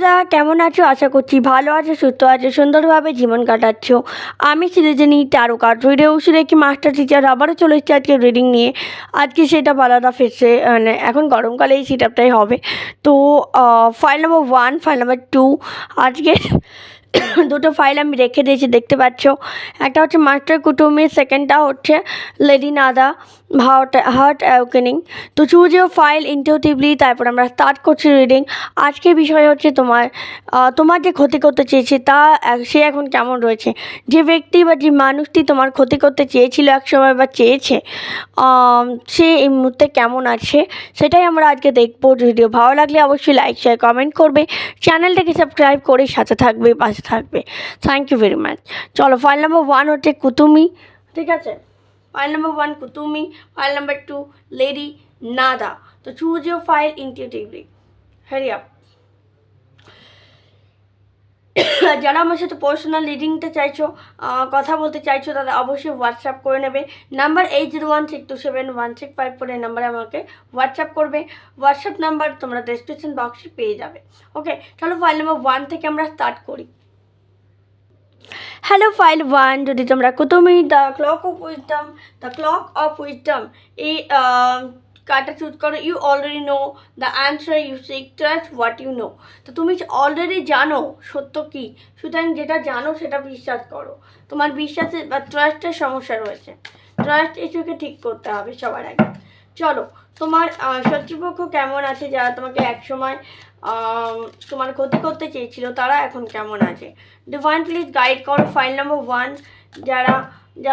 বন্ধুরা কেমন আছো? আশা করছি ভালো আছো, সুস্থ আছো, সুন্দরভাবে জীবন কাটাচ্ছ। আমি সৃজনী ট্যারো কার্ড রিডার উসুরে কি মাস্টার টিচার আবারও চলে এসেছি আজকে রিডিং নিয়ে। আজকে সেটা আলাদা ফেসে মানে এখন গরমকালে এই সেটআপটাই হবে। তো ফাইল নাম্বার 1, ফাইল নাম্বার 2 আজকে দুটো ফাইল আমি রেখে দিয়েছি, দেখতে পাচ্ছ। একটা হচ্ছে মাস্টার কুটুমি, সেকেন্ডটা হচ্ছে লেডি নাদা হার্ট অ্যাওকেনিং। তো চুজ ইউর ফাইল ইনটিউটিভলি, তারপর আমরা স্টার্ট করছি রিডিং। আজকের বিষয় হচ্ছে তোমার যে ক্ষতি করতে চেয়েছে সে এখন কেমন রয়েছে। যে ব্যক্তি বা যে মানুষটি তোমার ক্ষতি করতে চেয়েছিল একসময় বা চেয়েছে, সে এই মুহূর্তে কেমন আছে সেটাই আমরা আজকে দেখবো। ভিডিও ভালো লাগলে অবশ্যই লাইক শেয়ার কমেন্ট করবে, চ্যানেলটাকে সাবস্ক্রাইব করে সাথে থাকবে, পাশে থাকবে। Thank you very much. চলো, ফাইল নাম্বার 1 হচ্ছে কুতুমি, ঠিক আছে। ফাইল নাম্বার 1 কুতুমি, ফাইল নাম্বার 2 লেডি নাদা। তো choose your file intuitively, hurry up. যারা আমার সাথে পার্সোনাল রিডিংটা চাইছো, কথা বলতে চাইছো, তারা অবশ্যই হোয়াটসঅ্যাপ করে নেবে। নাম্বার 8016271654 এই নাম্বারে আমাকে হোয়াটসঅ্যাপ করবে। হোয়াটসঅ্যাপ নাম্বার তোমরা ডেসক্রিপশন বক্সে পেয়ে যাবে। ওকে, চলো ফাইল নাম্বার 1 থেকে আমরা স্টার্ট করি। হ্যালো ফাইল 1, যদি তোমরা Kuthumi the clock of wisdom এই কার্ডটা চুজ করো, you already know the answer you seek, trust what you know. তো তুমি অলরেডি জানো সত্য কী, সুতরাং যেটা জানো সেটা বিশ্বাস করো। তোমার বিশ্বাসে বা ট্রাস্টের সমস্যা রয়েছে, ট্রাস্ট ইস্যুকে ঠিক করতে হবে সবার আগে। চলো, তোমার শত্রুপক্ষ কেমন আছে, যারা তোমাকে একসময় তোমার ক্ষতি করতে চেয়েছিল তারা এখন কেমন আছে। ডিভাইন প্লিজ গাইড করো ফাইল নাম্বার 1,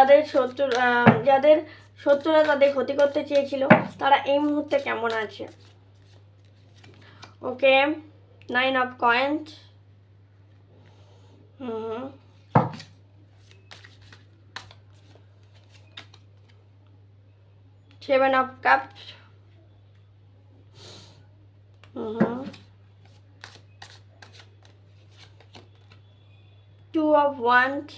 যাদের শত্রুরা তাদের ক্ষতি করতে চেয়েছিল তারা এই মুহূর্তে কেমন আছে। ওকে, 9 of coins, 7 of cups, 2 of wands,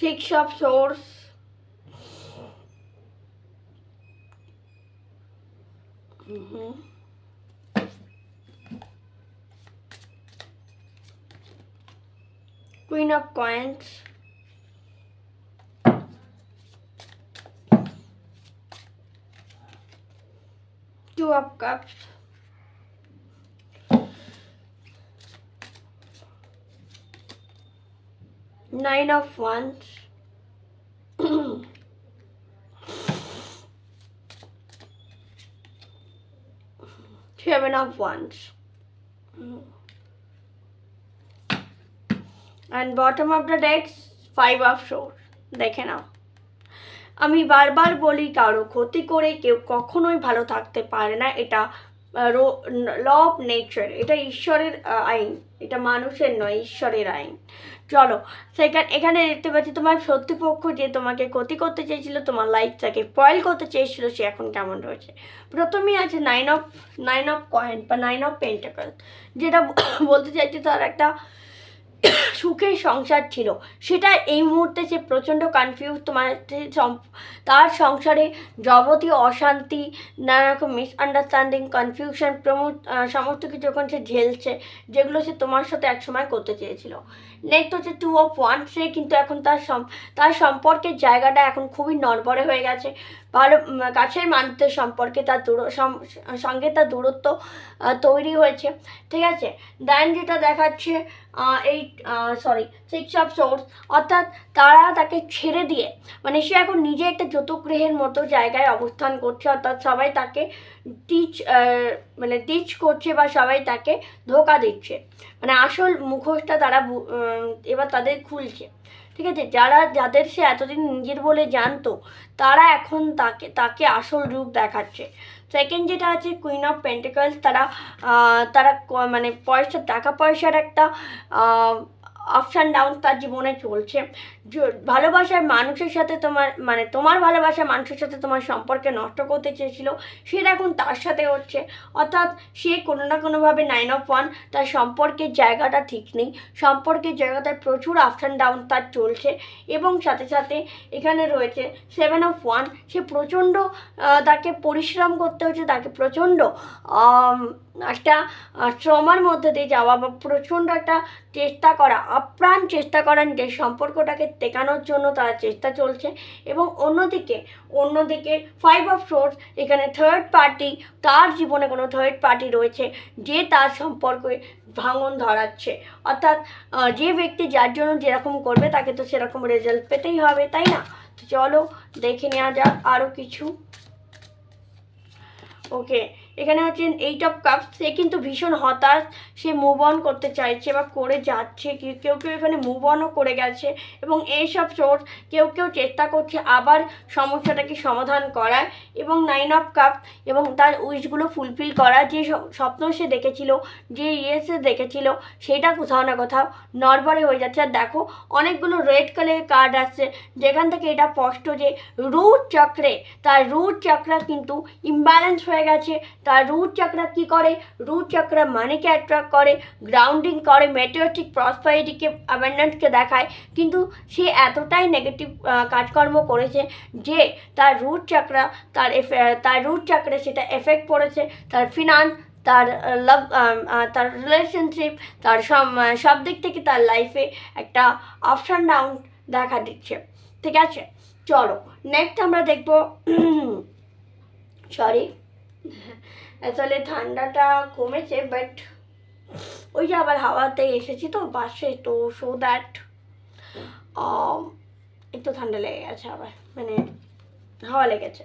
6 of swords, Queen of coins, 2 of cups, 9 of wands, 7 of wands, and bottom of the deck 5 of swords. দেখে নাও, আমি বারবার বলি কারো ক্ষতি করে কেউ কখনোই ভালো থাকতে পারে না। এটা ল অফ নেচার, এটা ঈশ্বরের আইন, এটা মানুষের নয়, ঈশ্বরের আইন। চলো, এখানে দেখতে পাচ্ছি তোমার শত্রুপক্ষ যে তোমাকে ক্ষতি করতে চেয়েছিল, তোমার লাইফটাকে স্পয়েল করতে চেয়েছিল, সে এখন কেমন রয়েছে। প্রথমেই আছে 9 অফ কয়েন বা 9 অফ পেন্টাকল, যেটা বলতে চাইছে তার একটা সুখের সংসার ছিল, সেটা এই মুহূর্তে সে প্রচণ্ড কনফিউজ। তার সংসারে যাবতীয় অশান্তি, নানা রকম মিসআন্ডারস্ট্যান্ডিং, কনফিউশন, সমস্ত কিছু যখন সে ঝেলছে, যেগুলো সে তোমার সাথে একসময় করতে চেয়েছিল। নেক্সট হচ্ছে 2 of wands, সে কিন্তু এখন তার সম্পর্কের জায়গাটা এখন খুবই নড়বড়ে হয়ে গেছে। ভালো কাছের মানুষদের সম্পর্কে সঙ্গে তার দূরত্ব তৈরি হয়েছে, ঠিক আছে। দেন যেটা দেখাচ্ছে 6 of swords, অর্থাৎ তারা তাকে ছেড়ে দিয়ে, মানে সে এখন নিজে একটা যৌতুগৃহের মতো জায়গায় অবস্থান করছে, অর্থাৎ সবাই তাকে টিচ করছে বা সবাই তাকে ধোঁকা দিচ্ছে, মানে আসল মুখোশটা তারা এবার তাদের খুলছে, ঠিক আছে। যাদের সে এতদিন নিজের বলে জানতো, তারা এখন তাকে আসল রূপ দেখাচ্ছে। সেকেন্ড যেটা আছে কুইন অফ পেন্টিকলস, তারা মানে টাকা পয়সার একটা আপস অ্যান্ড ডাউন তার জীবনে চলছে। ভালোবাসার মানুষের সাথে তোমার ভালোবাসার মানুষের সাথে তোমার সম্পর্কে নষ্ট করতে চেয়েছিল, সেটা এখন তার সাথে হচ্ছে। অর্থাৎ সে কোনো না কোনোভাবে 9 of 1, তার সম্পর্কের জায়গাটা ঠিক নেই, সম্পর্কের জায়গাটায় প্রচুর আপস অ্যান্ড ডাউন তার চলছে। এবং সাথে সাথে এখানে রয়েছে 7 of 1, সে প্রচণ্ড তাকে পরিশ্রম করতে হচ্ছে, তাকে প্রচণ্ড একটা ট্রমার মধ্যে দিয়ে যাওয়া বা প্রচণ্ড একটা চেষ্টা করা, আপ্রাণ চেষ্টা করেন যে সম্পর্কটাকে টেকানোর জন্য তার চেষ্টা চলছে। এবং অন্যদিকে 5 of Swords, এখানে থার্ড পার্টি, তার জীবনে কোনো থার্ড পার্টি রয়েছে যে তার সম্পর্কে ভাঙন ধরাচ্ছে। অর্থাৎ যে ব্যক্তি যার জন্য যেরকম করবে তাকে তো সেরকম রেজাল্ট পেতেই হবে, তাই না? তো চলো দেখে নেওয়া যাক আরও কিছু। ওকে, এখানে হচ্ছে 8 of Cups, সে কিন্তু ভীষণ হতাশ, সে মুভ অন করতে চাইছে বা করে যাচ্ছে, কেউ কেউ এখানে মুভ অনও করে গেছে। এবং Ace of Swords, কেউ চেষ্টা করছে আবার সমস্যাটাকে সমাধান করার, এবং 9 of Cups, এবং তার উইশগুলো ফুলফিল করা। যে স্বপ্ন সে দেখেছিল, যে সে দেখেছিল, সেটা কোথাও না কোথাও নড়বড়ে হয়ে যাচ্ছে। আর দেখো অনেকগুলো রেড কালারের কার্ড আসছে, যেখান থেকে এটা স্পষ্ট যে রুট চক্রে, তার রুট চক্রা কিন্তু ইমব্যালেন্স হয়ে গেছে। তার রুট চক্রা কী করে? রুট চক্রা মানিকে অ্যাট্রাক্ট করে, গ্রাউন্ডিং করে, মেটেরিয়ালিস্টিক প্রসপারিটিকে, অ্যাবান্ডেন্সকে দেখায়। কিন্তু সে এতটাই নেগেটিভ কাজকর্ম করেছে যে তার রুট চক্রে সেটা এফেক্ট পড়েছে, তার ফিনান্স, তার লাভ, তার রিলেশনশিপ, তার সব দিক থেকে তার লাইফে একটা আপস অ্যান্ড ডাউন দেখা দিচ্ছে। ঠিক আছে, চলো নেক্সট আমরা দেখবো। সরি, আসলে ঠান্ডাটা কমেছে, বাট ওই যে আবার হাওয়াতে এসেছি তো পাশে, তো সো দ্যাট একটু ঠান্ডা লেগে গেছে, আবার মানে হাওয়া লেগেছে।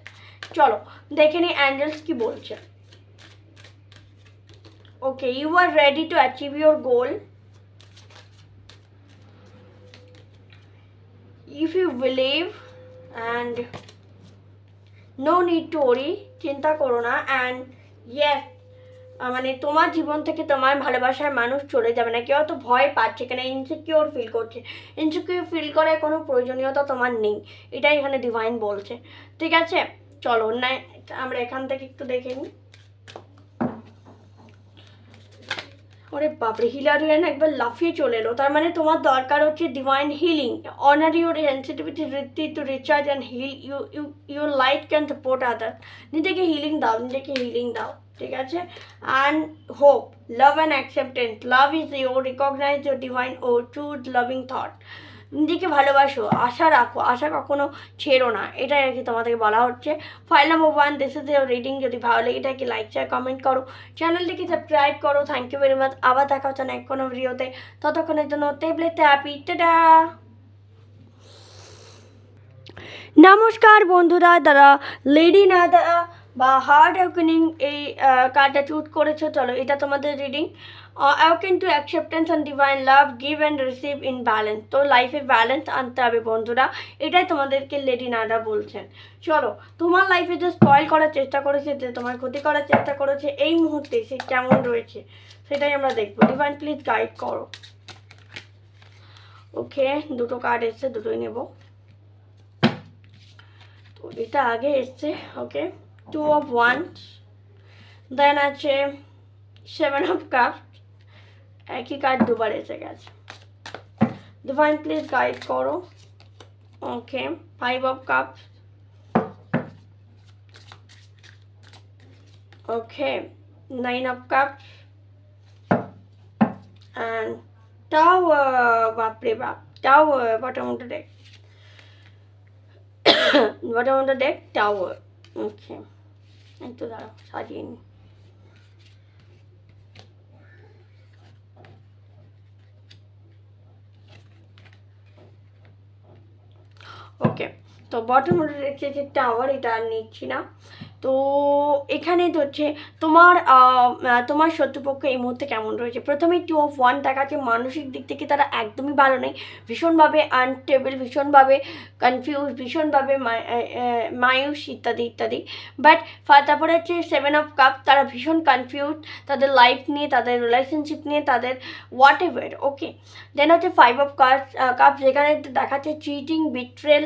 চলো দেখে নি অ্যাঞ্জেলস কি বলছে। Okay, you are ready to achieve your goal if you believe and no need to worry, চিন্তা করো না। অ্যান্ড ইয়েস, মানে তোমার জীবন থেকে তোমার ভালোবাসার মানুষ চলে যাবে না। কেউ তো ভয় পাচ্ছে, এখানে ইনসিকিওর ফিল করছে। ইনসিকিওর ফিল করার কোনো প্রয়োজনীয়তা তোমার নেই, এটাই এখানে ডিভাইন বলছে। ঠিক আছে, চলো না আমরা এখান থেকে একটু দেখে নিই। ওরে বাপরে, হিলারিয়ান একবার লাফিয়ে চলে এলো। তার মানে তোমার দরকার হচ্ছে divine healing. Honour your sensitivity retreat to recharge and heal your light can support other. নিজেকে হিলিং দাও, ঠিক আছে। And hope, love and acceptance. Love is your, recognise your divine ও চুজ লাভিং থট। নিজেকে ভালোবাসো, আশা রাখো, আশা কখনো ছেড়ো না, এটাই আর কি তোমাদেরকে বলা হচ্ছে। File number 1, this is your reading. যদি ভালো লেগে থাকে লাইক শেয়ার কমেন্ট করো, চ্যানেলটিকে সাবস্ক্রাইব করো। Thank you very much. আবার দেখা হচ্ছে না কোনো ভিডিওতে, ততক্ষণের জন্য টেবলেটে হ্যাপি। টাটা। নমস্কার বন্ধুরা, যারা লেডি না বা হার্ট অ্যাওয়েনিং এই কার্ডটা চুজ করেছো, চলো এটা তোমাদের reading. Awaken to acceptance and divine love, give and receive in balance. তো লাইফে ব্যালেন্স আনতে হবে বন্ধুরা, এটাই তোমাদেরকে লেডি নাডা বলছেন। চলো, তোমার লাইফে যে স্পয়েল করার চেষ্টা করেছে, যে তোমার ক্ষতি করার চেষ্টা করেছে, এই মুহূর্তে সে কেমন রয়েছে সেটাই আমরা দেখবো। ডিভাইন প্লিজ গাইড করো। ওকে, দুটো কার্ড এসছে, দুটোই নেব। তো এটা আগে এসছে। ওকে, 2 of Wands, দেন আছে 7 of Cups, একই কার্ড দুবার এসে গেছে। ডিভাইন প্লিজ গাইড করো। ওকে, 5 of Cups, okay, 9 of Cups, and Tower. বাপরে বাপ, Tower, bottom of the deck. bottom of the deck, Tower. ওকে, একটু দাঁড়াও, সাজিয়ে নি। ওকে, তো বটম রেখেছে টাওয়ার, এটা আর নিচ্ছি না। তো এখানে তো হচ্ছে তোমার তোমার শত্রুপক্ষ এই মুহূর্তে কেমন রয়েছে। প্রথমে 2 of 1 দেখাচ্ছে, মানসিক দিক থেকে তারা একদমই ভালো নেই, ভীষণভাবে আনস্টেবল, ভীষণভাবে কনফিউজ, ভীষণভাবে মায়ুস ইত্যাদি ইত্যাদি। বাট তারপরে হচ্ছে 7 of Cups, তারা ভীষণ কনফিউজ তাদের লাইফ নিয়ে, তাদের রিলেশনশিপ নিয়ে, তাদের হোয়াট এভার। ওকে, দেন হচ্ছে 5 of Cups, যেখানে দেখাচ্ছে cheating, betrayal,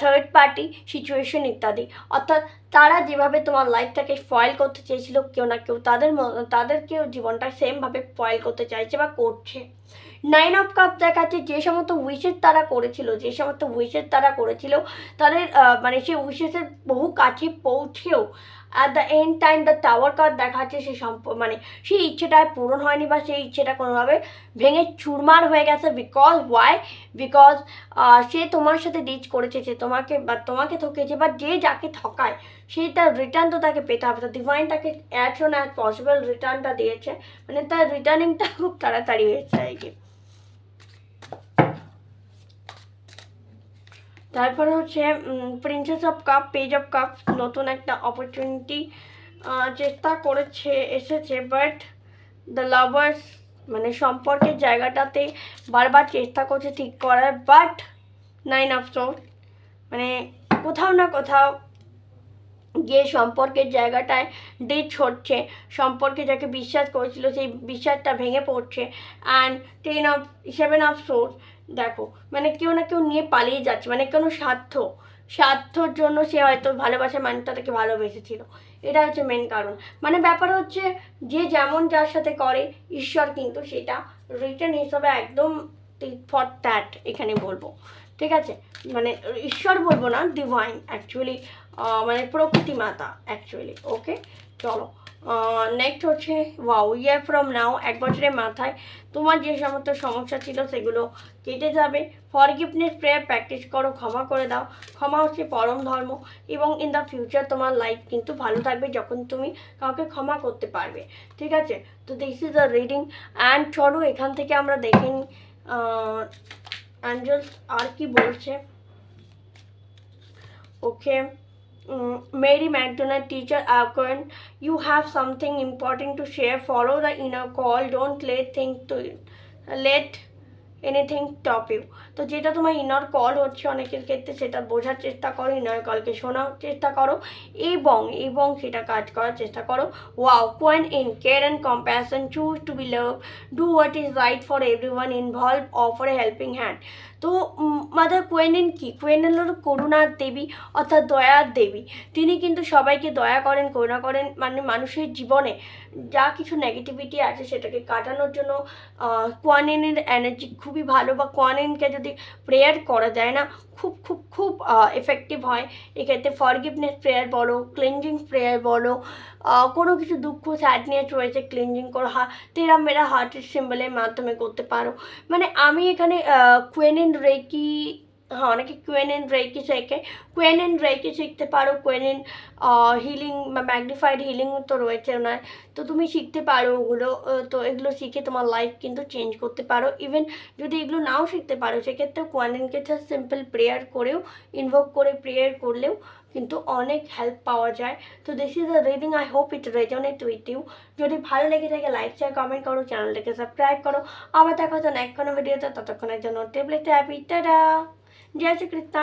third party situation ইত্যাদি। অর্থাৎ তারা যেভাবে তোমার লাইফটাকে ফয়েল করতে চেয়েছিল, কেউ না কেউ তাদেরকেও জীবনটা সেমভাবে ফয়েল করতে চাইছে বা করছে। 9 of Cups দেখাচ্ছে যে সমস্ত উইশেস তারা করেছিল, তাদের মানে সেই উইশেসের বহু কাছে পৌঁছেও at the end time the tower card দেখাচ্ছে মানে সেই ইচ্ছেটা আর পূরণ হয়নি, বা সেই ইচ্ছেটা কোনোভাবে ভেঙে চুরমার হয়ে গেছে। বিকজ সে তোমার সাথে ডিচ করেছে, সে তোমাকে ঠকেছে, বা যে যাকে ঠকায় সেই তার রিটার্ন তো তাকে পেতে হবে। তো ডিভাইন তাকে অ্যাজ সোন অ্যাজ পসিবল রিটার্নটা দিয়েছে, মানে তার রিটার্নিংটা খুব তাড়াতাড়ি হয়েছে আর কি। তারপরে হচ্ছে princess of cup, page of cup, নতুন একটা অপরচুনিটি চেষ্টা এসেছে, বাট দ্য লাভার্স মানে সম্পর্কের জায়গাটাতে বারবার চেষ্টা করছে ঠিক করার, বাট 9 of Swords মানে কোথাও না কোথাও গিয়ে সম্পর্কের জায়গাটায় ডিচ হচ্ছে, সম্পর্কে যাকে বিশ্বাস করেছিল সেই বিশ্বাসটা ভেঙে পড়ছে। অ্যান্ড 7 of Swords দেখো, মানে কেউ না কেউ নিয়ে পালিয়ে যাচ্ছে, মানে কোনো স্বার্থর জন্য সে হয়তো ভালোবাসার মানুষটা তাকে ভালোবেসেছিল, এটা হচ্ছে মেন কারণ। মানে ব্যাপার হচ্ছে যে যেমন যার সাথে করে, ঈশ্বর কিন্তু সেটা রিটার্ন হিসাবে একদম ফর দ্যাট এখানে বলবো, ঠিক আছে। মানে ঈশ্বর বলবো না, ডিভাইন অ্যাকচুয়ালি, মানে প্রকৃতি মাতা অ্যাকচুয়ালি। ওকে, চলো নেক্সট হচ্ছে ওয়াও, ইয়ার ফ্রম নাও, 1 বছরের মাথায় তোমার যে সমস্ত সমস্যা ছিল সেগুলো কেটে যাবে। ফরগিভনেস প্রেয়ার প্র্যাকটিস করো, ক্ষমা করে দাও, ক্ষমা হচ্ছে পরম ধর্ম, এবং ইন দ্য ফিউচার তোমার লাইফ কিন্তু ভালো থাকবে যখন তুমি কাউকে ক্ষমা করতে পারবে, ঠিক আছে। তো this is the reading. And চলো এখান থেকে আমরা দেখে নিই অ্যাঞ্জেলস আর কি বলছে। ওকে, Mary Magdalene, teacher Akron, you have something important to share. Follow the inner call. Don't let anything stop you. তো যেটা তোমার ইনার কল হচ্ছে অনেকের ক্ষেত্রে, সেটা বোঝার চেষ্টা করো, ইনার কলকে শোনার চেষ্টা করো, এবং সেটা কাজ করার চেষ্টা করো। Wow, Kuan Yin care and compassion, choose to be love, do what is right for everyone involve, offer a helping hand. তো মাদার কোয়েনিন কি? কোয়েনিন হলো করুণার দেবী, অর্থাৎ দয়ার দেবী। তিনি কিন্তু সবাইকে দয়া করেন, করুণা করেন, মানে মানুষের জীবনে যা কিছু নেগেটিভিটি আছে সেটাকে কাটানোর জন্য কোয়ানিনের এনার্জি খুবই ভালো, বা কোয়ানিনকে যদি প্রেয়ার করা যায় না, খুব খুব খুব এফেক্টিভ হয়। এক্ষেত্রে ফরগিভনেস প্রেয়ার বলো, ক্লিনজিং প্রেয়ার বলো, কোনো কিছু দুঃখ স্যাডনেস রয়েছে, ক্লিনজিং করো, তেরা মেরা হার্টের সিম্বলের মাধ্যমে করতে পারো। মানে আমি এখানে কোয়েনিন রেকি, হ্যাঁ অনেকে কোয়েনিন রেকি শিখতে পারো। কোয়েনিন হিলিং বা ম্যাগনিফাইড হিলিং তো রয়েছে ওনার, তো তুমি শিখতে পারো ওগুলো। তো এগুলো শিখে তোমার লাইফ কিন্তু চেঞ্জ করতে পারো। ইভেন যদি এগুলো নাও শিখতে পারো, সেক্ষেত্রে কোয়ানিনকে জাস্ট সিম্পল প্রেয়ার করেও, ইনভোক করে প্রেয়ার করলেও কিন্তু অনেক হেল্প পাওয়া যায়। তো this is the reading, I hope it resonate with you. যদি ভালো লেগে থাকে লাইক শেয়ার কমেন্ট করো, চ্যানেলটাকে সাবস্ক্রাইব করো। আবার দেখা হচ্ছে নেক্সট কোনো ভিডিওতে, ততক্ষণের জন্য টেবলেট হ্যাপি, টাটা, জয় শ্রী কৃষ্ণ।